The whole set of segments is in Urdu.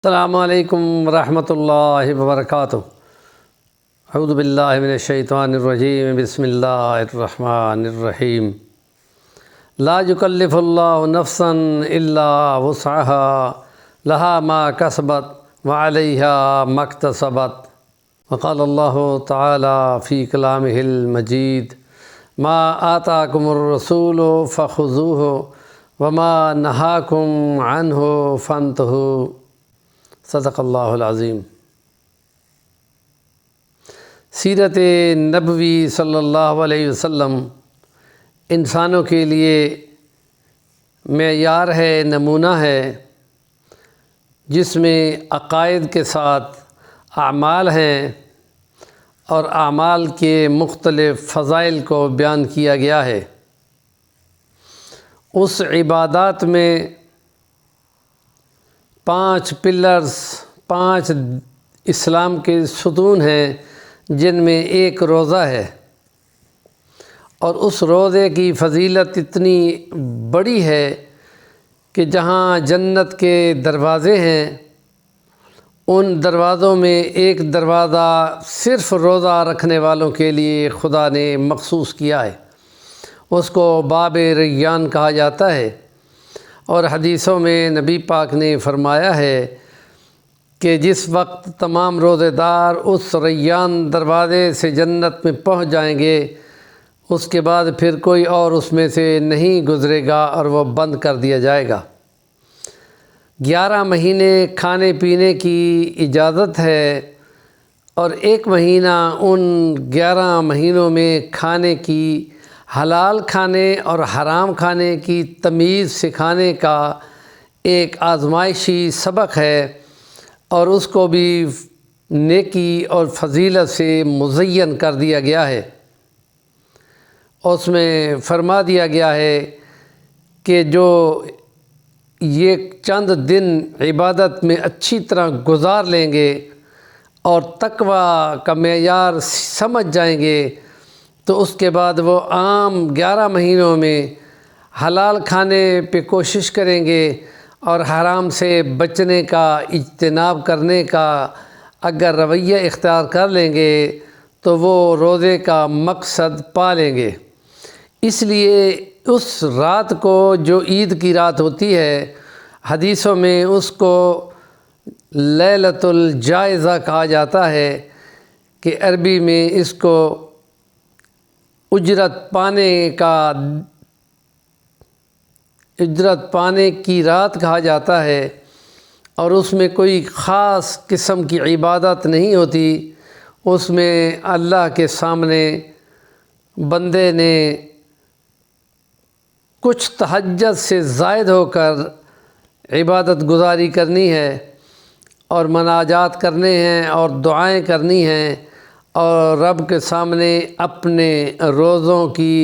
السلام علیکم ورحمۃ اللہ وبرکاتہ۔ اعوذ باللہ من الشیطان الرجیم، بسم اللہ الرحمن الرحیم۔ لا یکلف اللہ نفسا الا وسعها لها ما کسبت وعلیہا ما اکتسبت۔ وقال اللہ تعالی فی کلامہ المجید، ما آتاکم الرسول فخذوہ وما نہاکم عنہ فانتہوا۔ صدق اللہ العظیم۔ سیرت نبوی صلی اللہ علیہ وسلم انسانوں کے لیے معیار ہے، نمونہ ہے، جس میں عقائد کے ساتھ اعمال ہیں اور اعمال کے مختلف فضائل کو بیان کیا گیا ہے۔ اس عبادات میں 5 پلرز، 5 اسلام کے ستون ہیں، جن میں ایک روزہ ہے، اور اس روزے کی فضیلت اتنی بڑی ہے کہ جہاں جنت کے دروازے ہیں، ان دروازوں میں ایک دروازہ صرف روزہ رکھنے والوں کے لیے خدا نے مخصوص کیا ہے، اس کو باب ریان کہا جاتا ہے۔ اور حدیثوں میں نبی پاک نے فرمایا ہے کہ جس وقت تمام روزے دار اس ریان دروازے سے جنت میں پہنچ جائیں گے، اس کے بعد پھر کوئی اور اس میں سے نہیں گزرے گا اور وہ بند کر دیا جائے گا۔ 11 مہینے کھانے پینے کی اجازت ہے، اور 1 مہینہ ان 11 مہینوں میں کھانے کی، حلال کھانے اور حرام کھانے کی تمیز سکھانے کا ایک آزمائشی سبق ہے، اور اس کو بھی نیکی اور فضیلت سے مزین کر دیا گیا ہے۔ اس میں فرما دیا گیا ہے کہ جو یہ چند دن عبادت میں اچھی طرح گزار لیں گے اور تقویٰ کا معیار سمجھ جائیں گے، تو اس کے بعد وہ عام 11 مہینوں میں حلال کھانے پہ کوشش کریں گے، اور حرام سے بچنے کا، اجتناب کرنے کا اگر رویہ اختیار کر لیں گے تو وہ روزے کا مقصد پا لیں گے۔ اس لیے اس رات کو، جو عید کی رات ہوتی ہے، حدیثوں میں اس کو لیلۃ الجائزہ کہا جاتا ہے، کہ عربی میں اس کو اجرت پانے کی رات کہا جاتا ہے، اور اس میں کوئی خاص قسم کی عبادت نہیں ہوتی۔ اس میں اللہ کے سامنے بندے نے کچھ تہجد سے زائد ہو کر عبادت گزاری کرنی ہے، اور مناجات کرنے ہیں، اور دعائیں کرنی ہیں، اور رب کے سامنے اپنے روزوں کی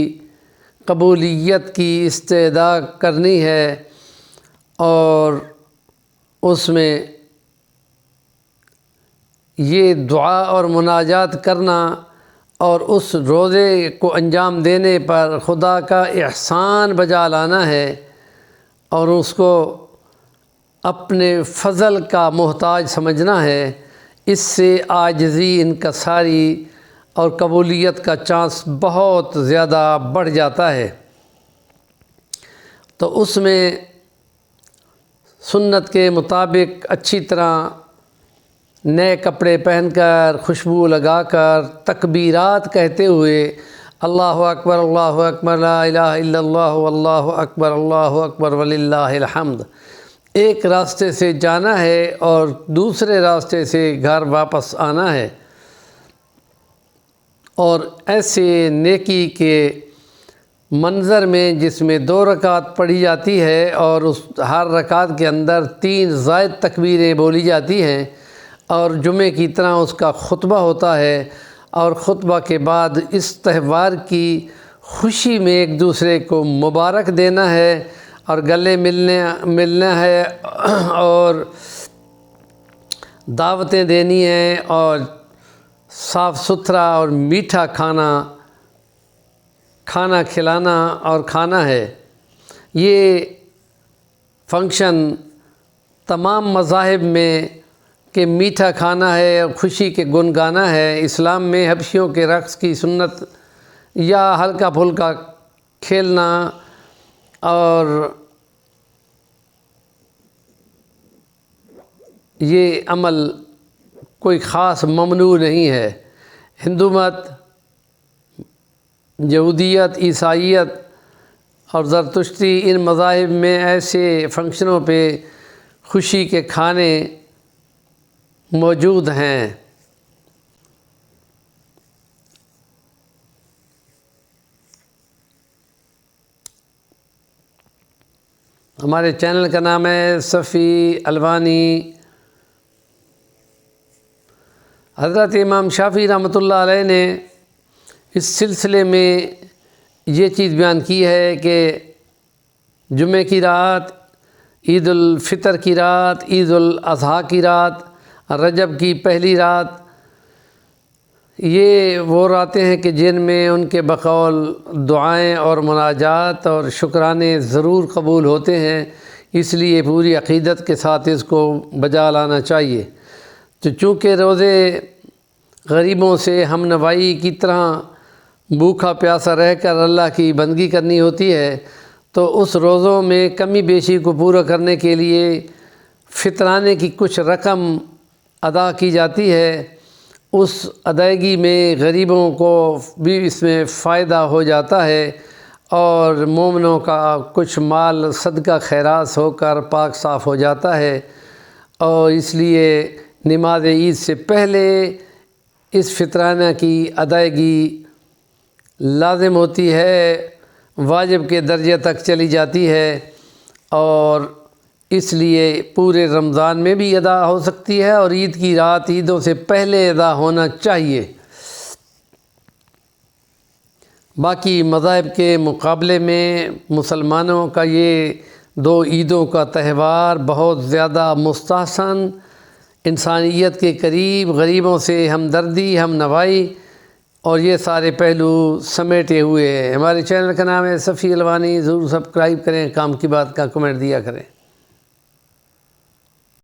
قبولیت کی استدعا کرنی ہے، اور اس میں یہ دعا اور مناجات کرنا اور اس روزے کو انجام دینے پر خدا کا احسان بجا لانا ہے، اور اس کو اپنے فضل کا محتاج سمجھنا ہے۔ اس سے عاجزی، انکساری اور قبولیت کا چانس بہت زیادہ بڑھ جاتا ہے۔ تو اس میں سنت کے مطابق اچھی طرح نئے کپڑے پہن کر، خوشبو لگا کر، تکبیرات کہتے ہوئے، اللہ اکبر لا الہ الا اللہ واللہ اکبر وللہ الحمد، ایک راستے سے جانا ہے اور دوسرے راستے سے گھر واپس آنا ہے۔ اور ایسے نیکی کے منظر میں، جس میں 2 رکعت پڑھی جاتی ہے، اور اس ہر رکعت کے اندر 3 زائد تکبیریں بولی جاتی ہیں، اور جمعے کی طرح اس کا خطبہ ہوتا ہے، اور خطبہ کے بعد اس تہوار کی خوشی میں ایک دوسرے کو مبارک دینا ہے، اور گلے ملنا ہے، اور دعوتیں دینی ہیں، اور صاف ستھرا اور میٹھا کھانا کھلانا اور کھانا ہے۔ یہ فنکشن تمام مذاہب میں کہ میٹھا کھانا ہے اور خوشی کے گن گانا ہے۔ اسلام میں حبشیوں کے رقص کی سنت یا ہلکا پھلکا کھیلنا اور یہ عمل کوئی خاص ممنوع نہیں ہے۔ ہندو مت، یہودیت، عیسائیت اور زرتشتی، ان مذاہب میں ایسے فنکشنوں پہ خوشی کے کھانے موجود ہیں۔ ہمارے چینل کا نام ہے صفی الوانی۔ حضرت امام شافعی رحمۃ اللہ علیہ نے اس سلسلے میں یہ چیز بیان کی ہے کہ جمعہ کی رات، عید الفطر کی رات، عید الاضحیٰ کی رات، رجب کی پہلی رات، یہ وہ راتیں ہیں کہ جن میں ان کے بقول دعائیں اور مناجات اور شکرانے ضرور قبول ہوتے ہیں، اس لیے پوری عقیدت کے ساتھ اس کو بجا لانا چاہیے۔ تو چونکہ روزے غریبوں سے ہم نوائی کی طرح بھوکا پیاسا رہ کر اللہ کی بندگی کرنی ہوتی ہے، تو اس روزوں میں کمی بیشی کو پورا کرنے کے لیے فطرانے کی کچھ رقم ادا کی جاتی ہے۔ اس ادائیگی میں غریبوں کو بھی اس میں فائدہ ہو جاتا ہے اور مومنوں کا کچھ مال صدقہ خیرات ہو کر پاک صاف ہو جاتا ہے، اور اس لیے نماز عید سے پہلے اس فطرانہ کی ادائیگی لازم ہوتی ہے، واجب کے درجے تک چلی جاتی ہے، اور اس لیے پورے رمضان میں بھی ادا ہو سکتی ہے اور عید کی رات عیدوں سے پہلے ادا ہونا چاہیے۔ باقی مذاہب کے مقابلے میں مسلمانوں کا یہ دو عیدوں کا تہوار بہت زیادہ مستحسن، انسانیت کے قریب، غریبوں سے ہمدردی، ہم نوائی اور یہ سارے پہلو سمیٹے ہوئے ہیں۔ ہمارے چینل کا نام ہے صفی الوانی، ضرور سبسکرائب کریں، کام کی بات کا کمنٹ دیا کریں۔